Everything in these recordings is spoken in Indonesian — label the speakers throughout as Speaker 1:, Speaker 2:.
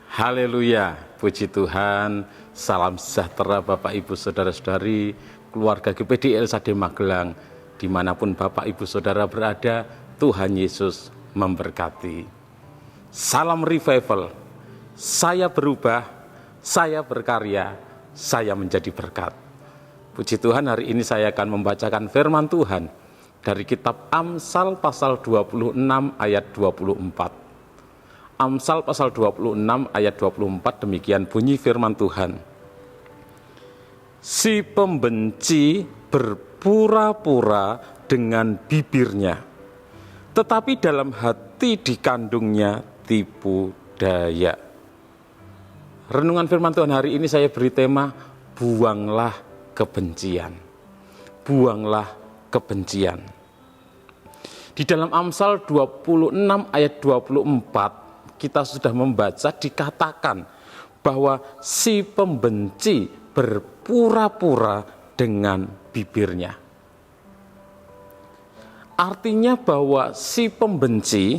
Speaker 1: Haleluya, puji Tuhan, salam sejahtera Bapak Ibu Saudara-saudari, keluarga GPD LSAD Magelang, dimanapun Bapak Ibu Saudara berada, Tuhan Yesus memberkati. Salam revival, saya berubah, saya berkarya, saya menjadi berkat. Puji Tuhan, hari ini saya akan membacakan firman Tuhan dari kitab Amsal pasal 26 ayat 24. Amsal pasal 26 ayat 24, demikian bunyi firman Tuhan. Si pembenci berpura-pura dengan bibirnya, tetapi dalam hati dikandungnya tipu daya. Renungan firman Tuhan hari ini saya beri tema, buanglah kebencian. Buanglah kebencian. Di dalam Amsal 26 ayat 24, kita sudah membaca, dikatakan bahwa si pembenci berpura-pura dengan bibirnya. Artinya bahwa si pembenci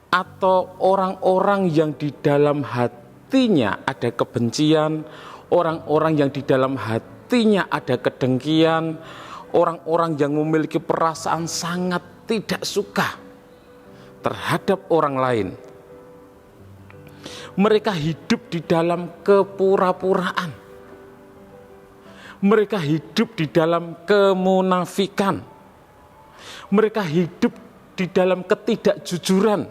Speaker 1: atau orang-orang yang di dalam hatinya ada kebencian, orang-orang yang di dalam hatinya ada kedengkian, orang-orang yang memiliki perasaan sangat tidak suka terhadap orang lain. Mereka hidup di dalam kepura-puraan. Mereka hidup di dalam kemunafikan. Mereka hidup di dalam ketidakjujuran.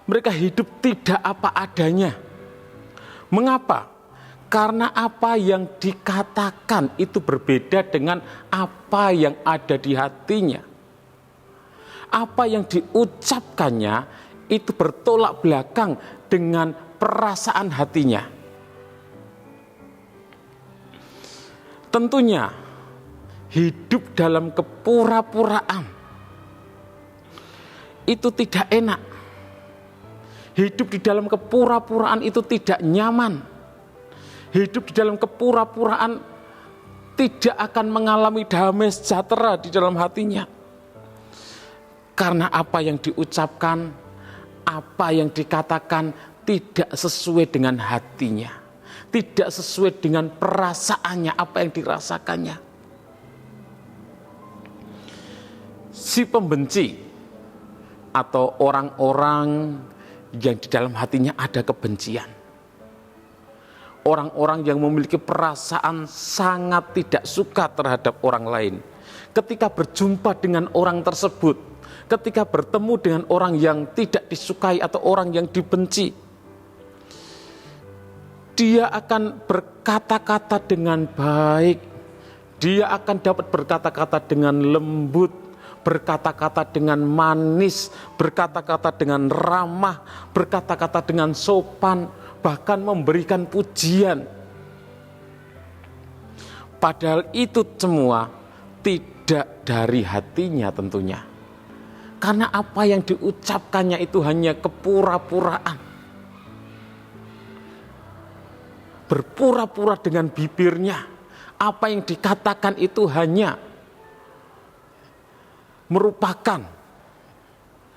Speaker 1: Mereka hidup tidak apa adanya. Mengapa? Karena apa yang dikatakan itu berbeda dengan apa yang ada di hatinya. Apa yang diucapkannya itu bertolak belakang dengan perasaan hatinya. Tentunya hidup dalam kepura-puraan itu tidak enak. Hidup di dalam kepura-puraan itu tidak nyaman. Hidup di dalam kepura-puraan tidak akan mengalami damai sejahtera di dalam hatinya. Karena apa yang diucapkan, apa yang dikatakan tidak sesuai dengan hatinya, tidak sesuai dengan perasaannya, apa yang dirasakannya. Si pembenci atau orang-orang yang di dalam hatinya ada kebencian, orang-orang yang memiliki perasaan sangat tidak suka terhadap orang lain, ketika berjumpa dengan orang tersebut, ketika bertemu dengan orang yang tidak disukai atau orang yang dibenci, dia akan berkata-kata dengan baik, dia akan dapat berkata-kata dengan lembut, berkata-kata dengan manis, berkata-kata dengan ramah, berkata-kata dengan sopan, bahkan memberikan pujian. Padahal itu semua tidak dari hatinya tentunya. Karena apa yang diucapkannya itu hanya kepura-puraan. Berpura-pura dengan bibirnya. Apa yang dikatakan itu hanya merupakan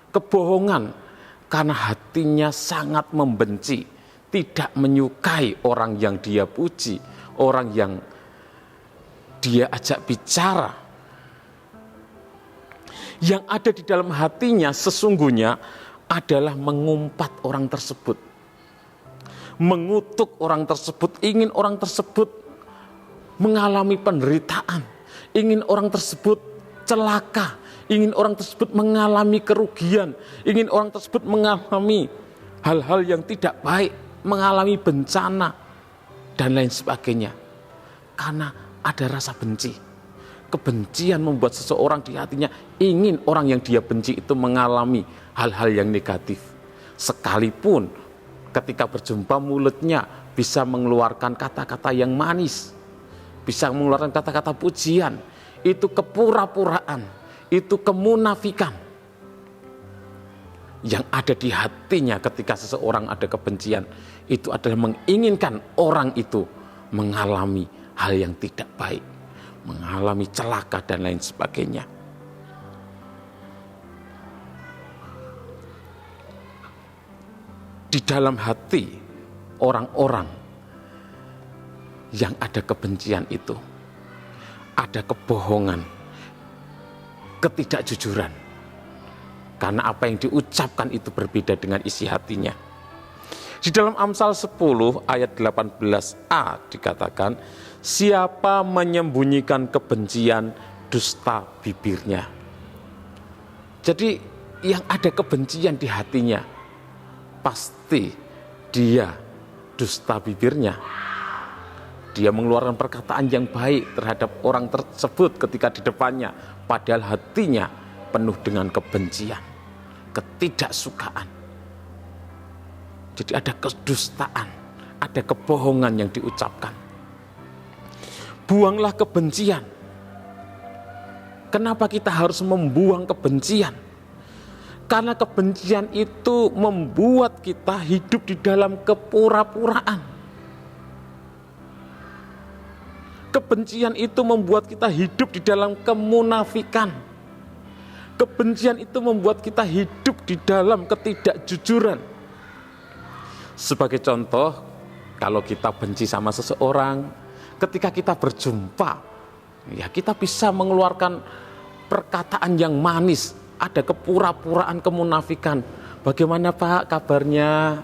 Speaker 1: kebohongan. Karena hatinya sangat membenci. Tidak menyukai orang yang dia puji. Orang yang dia ajak bicara. Yang ada di dalam hatinya sesungguhnya adalah mengumpat orang tersebut, mengutuk orang tersebut, ingin orang tersebut mengalami penderitaan, ingin orang tersebut celaka, ingin orang tersebut mengalami kerugian, ingin orang tersebut mengalami hal-hal yang tidak baik, mengalami bencana dan lain sebagainya. Karena ada rasa benci. Kebencian membuat seseorang di hatinya ingin orang yang dia benci itu mengalami hal-hal yang negatif. Sekalipun ketika berjumpa mulutnya bisa mengeluarkan kata-kata yang manis, bisa mengeluarkan kata-kata pujian, itu kepura-puraan, itu kemunafikan yang ada di hatinya ketika seseorang ada kebencian. Itu adalah menginginkan orang itu mengalami hal yang tidak baik, mengalami celaka dan lain sebagainya. di dalam hati orang-orang yang ada kebencian itu, ada kebohongan, ketidakjujuran. Karena apa yang diucapkan itu berbeda dengan isi hatinya. Di dalam Amsal 10 ayat 18a dikatakan, siapa menyembunyikan kebencian, dusta bibirnya. Jadi yang ada kebencian di hatinya, pasti dia dusta bibirnya. Dia mengeluarkan perkataan yang baik terhadap orang tersebut ketika di depannya, padahal hatinya penuh dengan kebencian, ketidaksukaan. Jadi ada kedustaan, ada kebohongan yang diucapkan. Buanglah kebencian. Kenapa kita harus membuang kebencian? Karena kebencian itu membuat kita hidup di dalam kepura-puraan. Kebencian itu membuat kita hidup di dalam kemunafikan. Kebencian itu membuat kita hidup di dalam ketidakjujuran. Sebagai contoh, kalau kita benci sama seseorang, ketika kita berjumpa, ya kita bisa mengeluarkan perkataan yang manis, ada kepura-puraan kemunafikan. Bagaimana Pak kabarnya?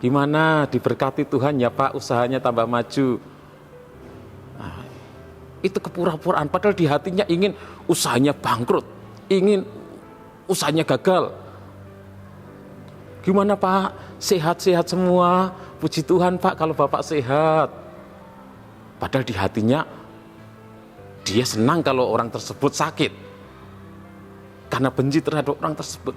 Speaker 1: Gimana, diberkati Tuhan ya Pak, usahanya tambah maju. Nah, itu kepura-puraan, padahal di hatinya ingin usahanya bangkrut, ingin usahanya gagal. Gimana Pak? Sehat-sehat semua? Puji Tuhan Pak kalau Bapak sehat. Padahal di hatinya dia senang kalau orang tersebut sakit, karena benci terhadap orang tersebut.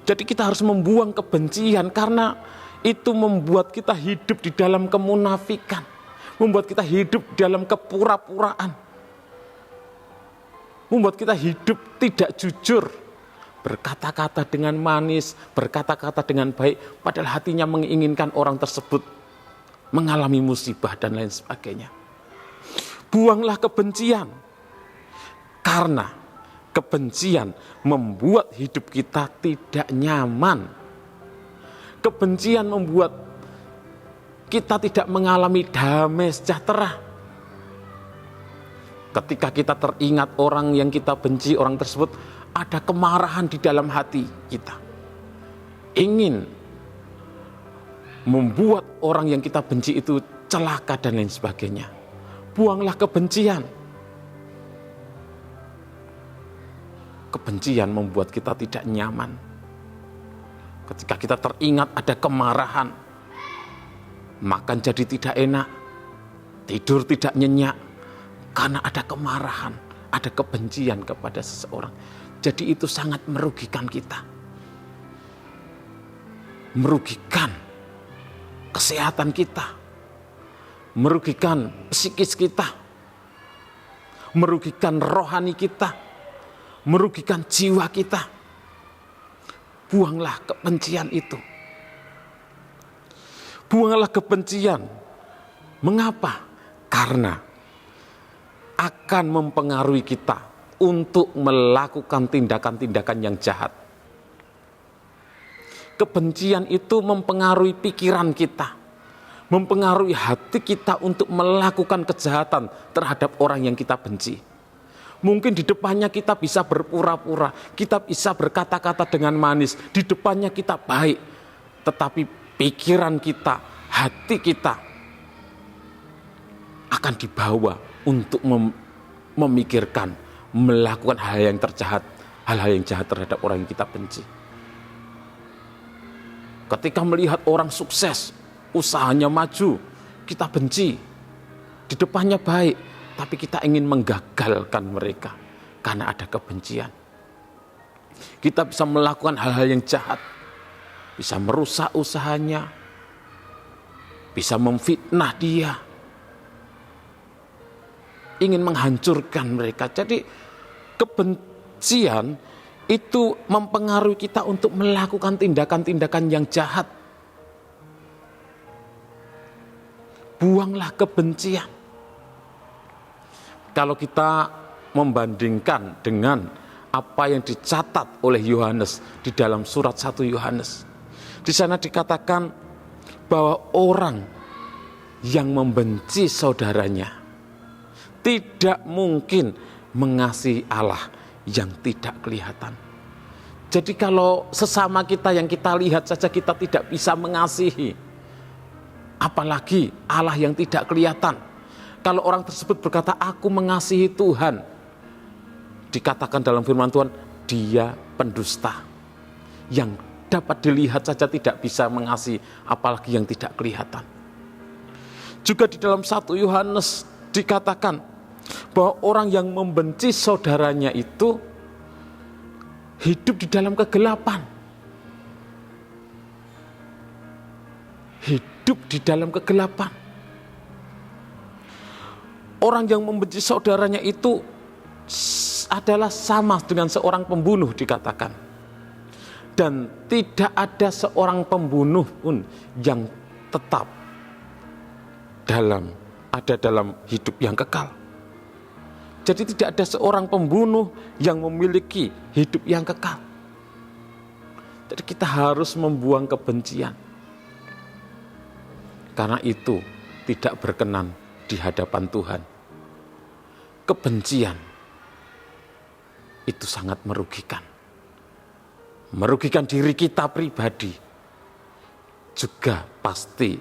Speaker 1: Jadi kita harus membuang kebencian, karena itu membuat kita hidup di dalam kemunafikan, membuat kita hidup dalam kepura-puraan, membuat kita hidup tidak jujur, berkata-kata dengan manis, berkata-kata dengan baik, padahal hatinya menginginkan orang tersebut mengalami musibah dan lain sebagainya. Buanglah kebencian, karena kebencian membuat hidup kita tidak nyaman. Kebencian membuat kita tidak mengalami damai sejahtera. Ketika kita teringat orang yang kita benci, orang tersebut, ada kemarahan di dalam hati kita, ingin membuat orang yang kita benci itu celaka dan lain sebagainya. Buanglah kebencian. Kebencian membuat kita tidak nyaman. Ketika kita teringat ada kemarahan, makan jadi tidak enak, tidur tidak nyenyak, karena ada kemarahan, ada kebencian kepada seseorang. Jadi itu sangat merugikan kita, merugikan kesehatan kita, merugikan psikis kita, merugikan rohani kita, merugikan jiwa kita. Buanglah kebencian itu. Buanglah kebencian. Mengapa? Karena akan mempengaruhi kita untuk melakukan tindakan-tindakan yang jahat. Kebencian itu mempengaruhi pikiran kita, mempengaruhi hati kita untuk melakukan kejahatan terhadap orang yang kita benci. Mungkin di depannya kita bisa berpura-pura, kita bisa berkata-kata dengan manis, di depannya kita baik, tetapi pikiran kita, hati kita akan dibawa untuk memikirkan, melakukan hal yang terjahat, hal-hal yang jahat terhadap orang yang kita benci. Ketika melihat orang sukses, usahanya maju, kita benci. Di depannya baik, tapi kita ingin menggagalkan mereka karena ada kebencian. Kita bisa melakukan hal-hal yang jahat, bisa merusak usahanya, bisa memfitnah dia, ingin menghancurkan mereka. Jadi kebencian itu mempengaruhi kita untuk melakukan tindakan-tindakan yang jahat. Buanglah kebencian. Kalau kita membandingkan dengan apa yang dicatat oleh Yohanes di dalam surat 1 Yohanes. Di sana dikatakan bahwa orang yang membenci saudaranya tidak mungkin mengasihi Allah yang tidak kelihatan. Jadi kalau sesama kita yang kita lihat saja kita tidak bisa mengasihi, apalagi Allah yang tidak kelihatan. Kalau orang tersebut berkata, aku mengasihi Tuhan, dikatakan dalam firman Tuhan, dia pendusta. Yang dapat dilihat saja tidak bisa mengasihi, apalagi yang tidak kelihatan. Juga di dalam 1 Yohanes dikatakan bahwa orang yang membenci saudaranya itu hidup di dalam kegelapan. Hidup di dalam kegelapan. Orang yang membenci saudaranya itu adalah sama dengan seorang pembunuh dikatakan. Dan tidak ada seorang pembunuh pun yang tetap ada dalam hidup yang kekal. Jadi tidak ada seorang pembunuh yang memiliki hidup yang kekal. Jadi kita harus membuang kebencian. Karena itu tidak berkenan di hadapan Tuhan. Kebencian itu sangat merugikan. Merugikan diri kita pribadi. Juga pasti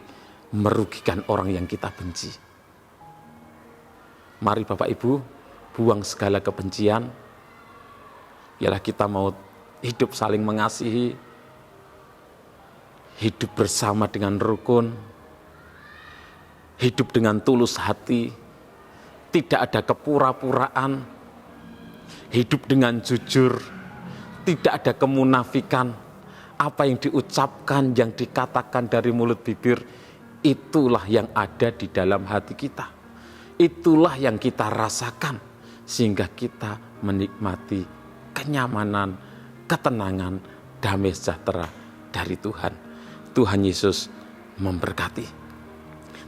Speaker 1: merugikan orang yang kita benci. Mari Bapak Ibu, buang segala kebencian. Ialah kita mau hidup saling mengasihi, hidup bersama dengan rukun, hidup dengan tulus hati, tidak ada kepura-puraan, hidup dengan jujur, tidak ada kemunafikan. Apa yang diucapkan, yang dikatakan dari mulut bibir, itulah yang ada di dalam hati kita. Itulah yang kita rasakan, sehingga kita menikmati kenyamanan, ketenangan, damai sejahtera dari Tuhan. Tuhan Yesus memberkati.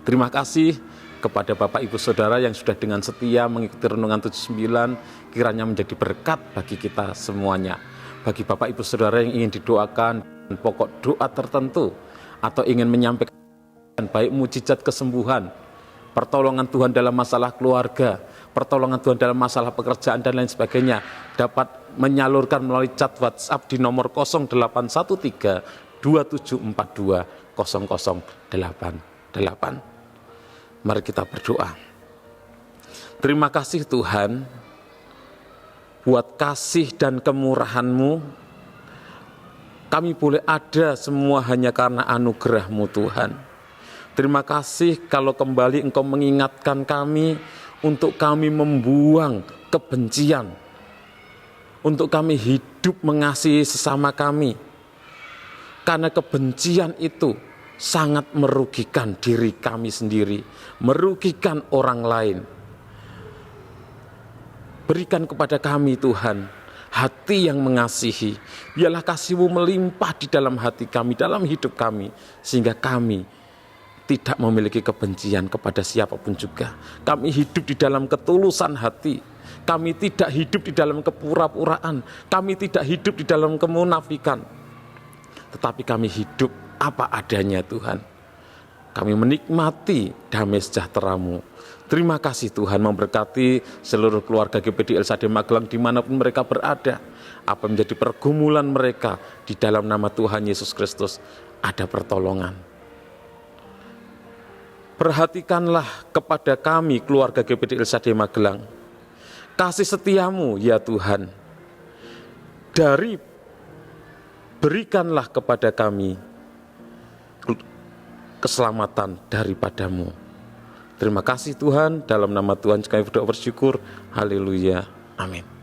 Speaker 1: Terima kasih kepada Bapak Ibu Saudara yang sudah dengan setia mengikuti Renungan 79, kiranya menjadi berkat bagi kita semuanya. Bagi Bapak Ibu Saudara yang ingin didoakan pokok doa tertentu atau ingin menyampaikan baik mujizat kesembuhan, pertolongan Tuhan dalam masalah keluarga, pertolongan Tuhan dalam masalah pekerjaan dan lain sebagainya, dapat menyalurkan melalui chat WhatsApp di nomor 0813 2742 0088. Mari kita berdoa. Terima kasih Tuhan buat kasih dan kemurahan-Mu. Kami boleh ada semua hanya karena anugerah-Mu Tuhan. Terima kasih kalau kembali Engkau mengingatkan kami untuk kami membuang kebencian, untuk kami hidup mengasihi sesama kami. Karena kebencian itu sangat merugikan diri kami sendiri, merugikan orang lain. Berikan kepada kami Tuhan hati yang mengasihi. Biarlah kasih-Mu melimpah di dalam hati kami, dalam hidup kami, sehingga kami tidak memiliki kebencian kepada siapapun juga. Kami hidup di dalam ketulusan hati. Kami tidak hidup di dalam kepura-puraan. Kami tidak hidup di dalam kemunafikan. Tetapi kami hidup apa adanya Tuhan. Kami menikmati damai sejahtera-Mu. Terima kasih Tuhan, memberkati seluruh keluarga GPD El Shaddai Magelang dimanapun mereka berada. Apa menjadi pergumulan mereka, di dalam nama Tuhan Yesus Kristus ada pertolongan. Perhatikanlah kepada kami keluarga GPD El Shaddai Magelang. Kasih setiamu ya Tuhan. Berikanlah kepada kami keselamatan daripada-Mu. Terima kasih Tuhan, dalam nama Tuhan kami berdoa bersyukur. Haleluya. Amin.